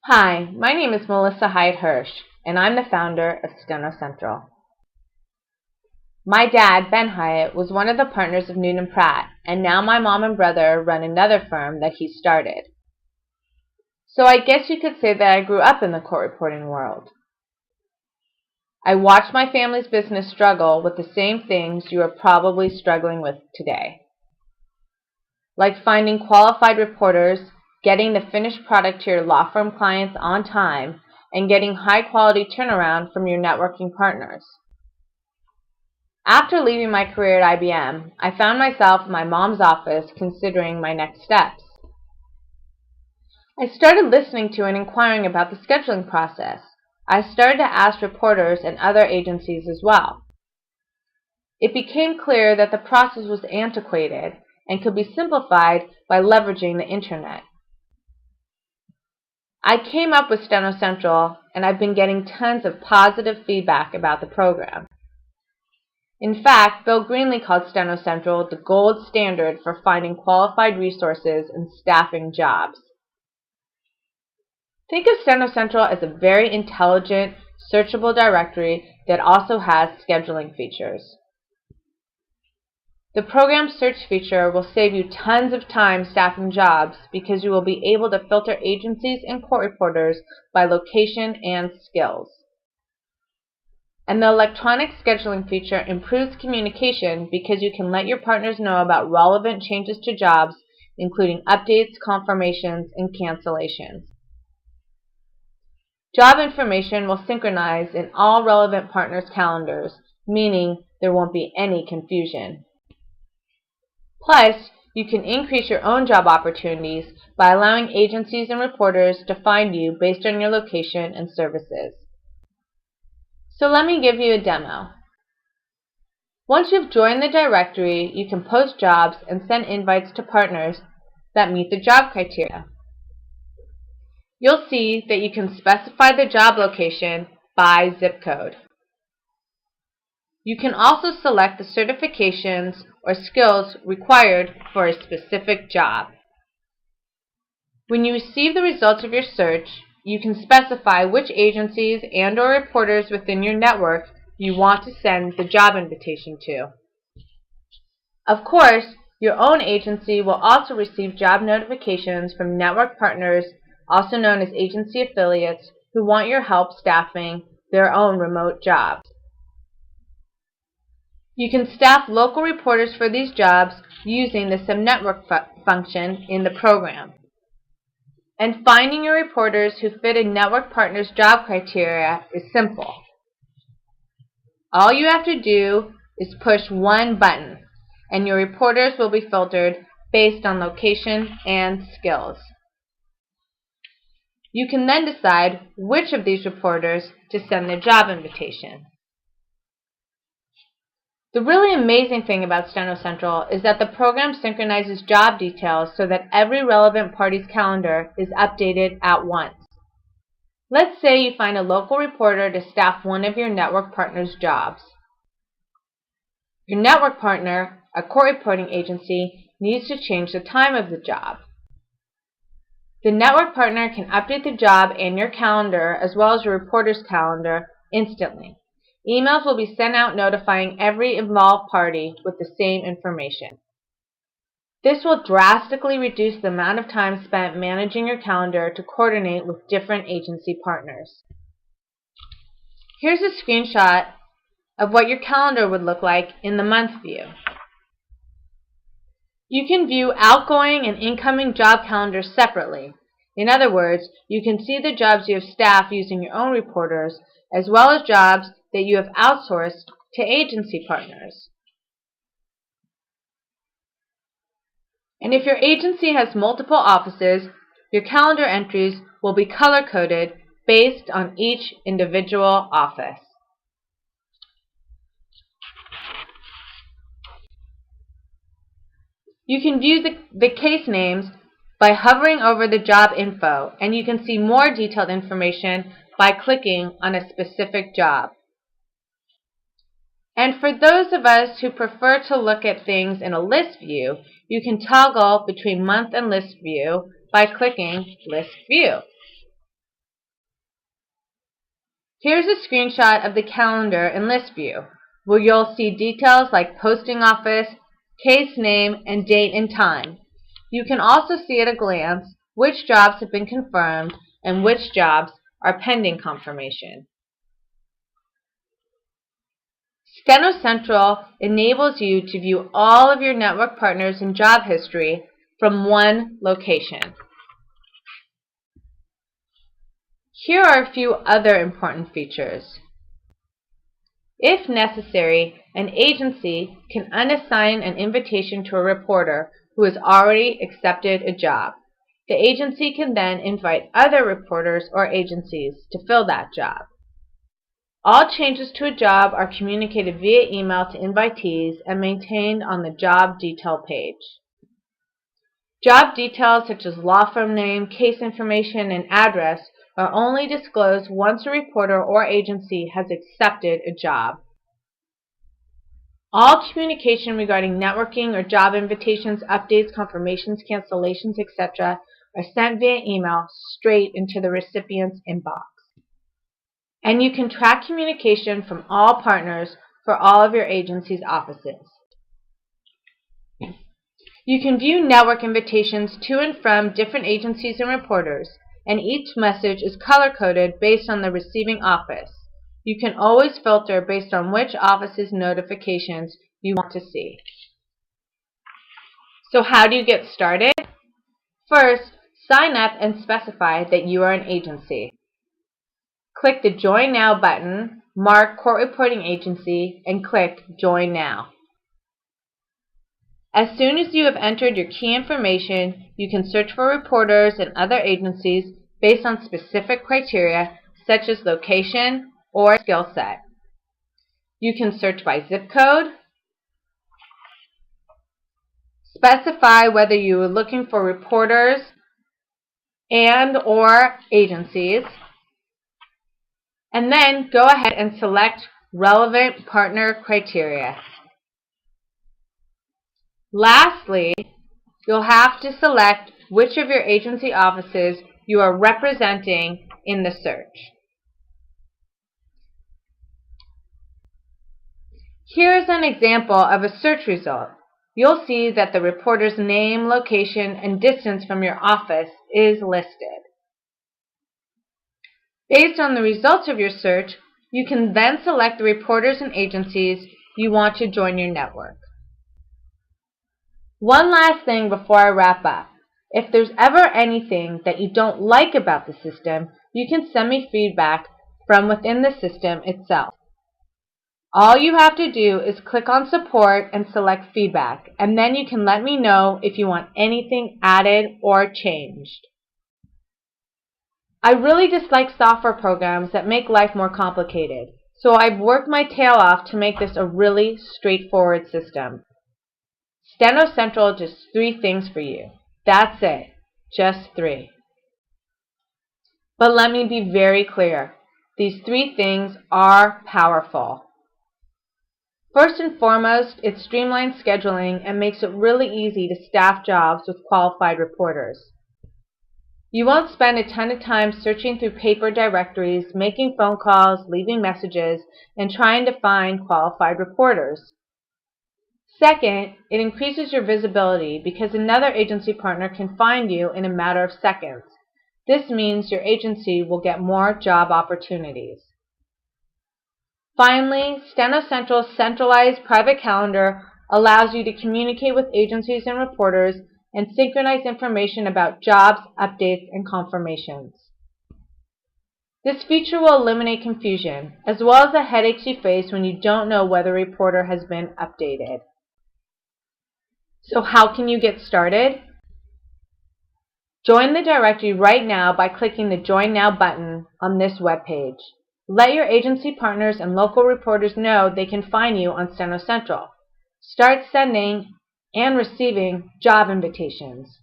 Hi, my name is Melissa Hyde Hirsch, and I'm the founder of StenoCentral. My dad, Ben Hyatt, was one of the partners of Newton Pratt, and now my mom and brother run another firm that he started. So I guess you could say that I grew up in the court reporting world. I watched my family's business struggle with the same things you are probably struggling with today, like finding qualified reporters, getting the finished product to your law firm clients on time, and getting high-quality turnaround from your networking partners. After leaving my career at IBM, I found myself in my mom's office considering my next steps. I started listening to and inquiring about the scheduling process. I started to ask reporters and other agencies as well. It became clear that the process was antiquated and could be simplified by leveraging the internet. I came up with StenoCentral, and I've been getting tons of positive feedback about the program. In fact, Bill Greenlee called StenoCentral the gold standard for finding qualified resources and staffing jobs. Think of StenoCentral as a very intelligent, searchable directory that also has scheduling features. The program search feature will save you tons of time staffing jobs because you will be able to filter agencies and court reporters by location and skills. And the electronic scheduling feature improves communication because you can let your partners know about relevant changes to jobs, including updates, confirmations, and cancellations. Job information will synchronize in all relevant partners' calendars, meaning there won't be any confusion. Plus, you can increase your own job opportunities by allowing agencies and reporters to find you based on your location and services. So let me give you a demo. Once you've joined the directory, you can post jobs and send invites to partners that meet the job criteria. You'll see that you can specify the job location by zip code. You can also select the certifications or skills required for a specific job. When you receive the results of your search, you can specify which agencies and/or reporters within your network you want to send the job invitation to. Of course, your own agency will also receive job notifications from network partners, also known as agency affiliates, who want your help staffing their own remote jobs. You can staff local reporters for these jobs using the subnetwork function in the program. And finding your reporters who fit a network partner's job criteria is simple. All you have to do is push one button, and your reporters will be filtered based on location and skills. You can then decide which of these reporters to send the job invitation. The really amazing thing about StenoCentral is that the program synchronizes job details so that every relevant party's calendar is updated at once. Let's say you find a local reporter to staff one of your network partner's jobs. Your network partner, a court reporting agency, needs to change the time of the job. The network partner can update the job and your calendar as well as your reporter's calendar instantly. Emails will be sent out notifying every involved party with the same information. This will drastically reduce the amount of time spent managing your calendar to coordinate with different agency partners. Here's a screenshot of what your calendar would look like in the month view. You can view outgoing and incoming job calendars separately. In other words, you can see the jobs you have staffed using your own reporters, as well as jobs that you have outsourced to agency partners. And if your agency has multiple offices, your calendar entries will be color-coded based on each individual office. You can view the case names by hovering over the job info, and you can see more detailed information by clicking on a specific job. And for those of us who prefer to look at things in a list view, you can toggle between month and list view by clicking List View. Here's a screenshot of the calendar in list view, where you'll see details like posting office, case name, and date and time. You can also see at a glance which jobs have been confirmed and which jobs are pending confirmation. StenoCentral enables you to view all of your network partners and job history from one location. Here are a few other important features. If necessary, an agency can unassign an invitation to a reporter who has already accepted a job. The agency can then invite other reporters or agencies to fill that job. All changes to a job are communicated via email to invitees and maintained on the job detail page. Job details such as law firm name, case information, and address are only disclosed once a reporter or agency has accepted a job. All communication regarding networking or job invitations, updates, confirmations, cancellations, etc. are sent via email straight into the recipient's inbox. And you can track communication from all partners for all of your agency's offices. You can view network invitations to and from different agencies and reporters, and each message is color-coded based on the receiving office. You can always filter based on which office's notifications you want to see. So how do you get started? First, sign up and specify that you are an agency. Click the Join Now button, mark Court Reporting Agency, and click Join Now. As soon as you have entered your key information, you can search for reporters and other agencies based on specific criteria such as location or skill set. You can search by zip code, specify whether you are looking for reporters and/or agencies, and then go ahead and select relevant partner criteria. Lastly, you'll have to select which of your agency offices you are representing in the search. Here's an example of a search result. You'll see that the reporter's name, location, and distance from your office is listed. Based on the results of your search, you can then select the reporters and agencies you want to join your network. One last thing before I wrap up. If there's ever anything that you don't like about the system, you can send me feedback from within the system itself. All you have to do is click on Support and select Feedback, and then you can let me know if you want anything added or changed. I really dislike software programs that make life more complicated, so I've worked my tail off to make this a really straightforward system. StenoCentral does 3 things for you. That's it. Just 3. But let me be very clear. These 3 things are powerful. First and foremost, it streamlines scheduling and makes it really easy to staff jobs with qualified reporters. You won't spend a ton of time searching through paper directories, making phone calls, leaving messages, and trying to find qualified reporters. Second, it increases your visibility because another agency partner can find you in a matter of seconds. This means your agency will get more job opportunities. Finally, StenoCentral's centralized private calendar allows you to communicate with agencies and reporters and synchronize information about jobs, updates, and confirmations. This feature will eliminate confusion, as well as the headaches you face when you don't know whether a reporter has been updated. So how can you get started? Join the directory right now by clicking the Join Now button on this webpage. Let your agency partners and local reporters know they can find you on StenoCentral. Start sending and receiving job invitations.